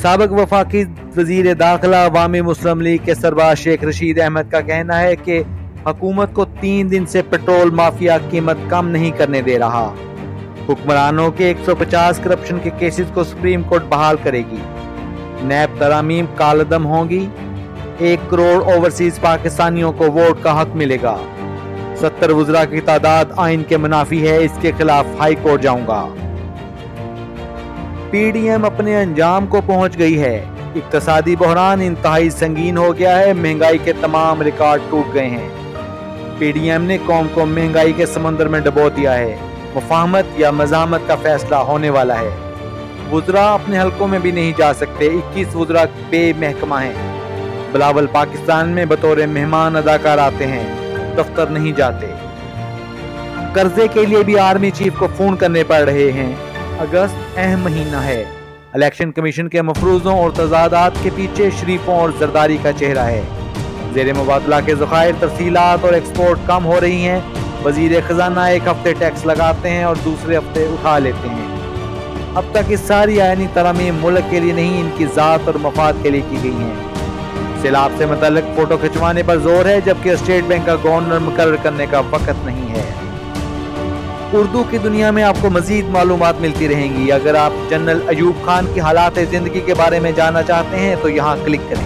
साबिक वफाकी वजीर दाखिला अवामी मुस्लिम लीग के सरबराह शेख रशीद अहमद का कहना है कि हुकूमत को 3 दिन से पेट्रोल माफिया कीमत कम नहीं करने दे रहा। हुक्मरानों के 150 करप्शन के केसेस को सुप्रीम कोर्ट बहाल करेगी। नैब तरामीम कालदम होंगी। 1 करोड़ ओवरसीज पाकिस्तानियों को वोट का हक मिलेगा। 70 वज़रा की तादाद आइन के मुनाफी है, इसके खिलाफ हाई कोर्ट जाऊंगा। पीडीएम अपने अंजाम को पहुंच गई है। इक्तसादी बहरान इंतहाई संगीन हो गया है। महंगाई के तमाम रिकॉर्ड टूट गए हैं। पीडीएम ने कौम को महंगाई के समंदर में डुबो दिया है। मुफाहमत या मज़ामत का फैसला होने वाला है। वज़रा अपने हलकों में भी नहीं जा सकते। 21 वज़रा बेमहकमा हैं। बिलावल पाकिस्तान में बतौर मेहमान अदाकार आते हैं, दफ्तर नहीं जाते। कर्जे के लिए भी आर्मी चीफ को फोन करने पड़ रहे हैं। अगस्त अहम महीना है। इलेक्शन कमीशन के मफरूजों और तजादात के पीछे शरीफों और जरदारी का चेहरा है। ज़ेर मुबादला के ज़खायर, तरसीलात और एक्सपोर्ट कम हो रही हैं। वजीर खजाना एक हफ्ते टैक्स लगाते हैं और दूसरे हफ्ते उठा लेते हैं। अब तक इस सारी आईनी तरामीम मुल्क के लिए नहीं, इनकी ज़ात और मफाद के लिए की गई हैं। सैलाब से मुतल्लिक फोटो खिंचवाने पर जोर है, जबकि स्टेट बैंक का गवर्नर मुकर्रर करने का वक्त नहीं है। उर्दू की दुनिया में आपको मजीद मालूमात मिलती रहेंगी। अगर आप जनरल अयूब खान की हालात ज़िंदगी के बारे में जानना चाहते हैं तो यहाँ क्लिक करें।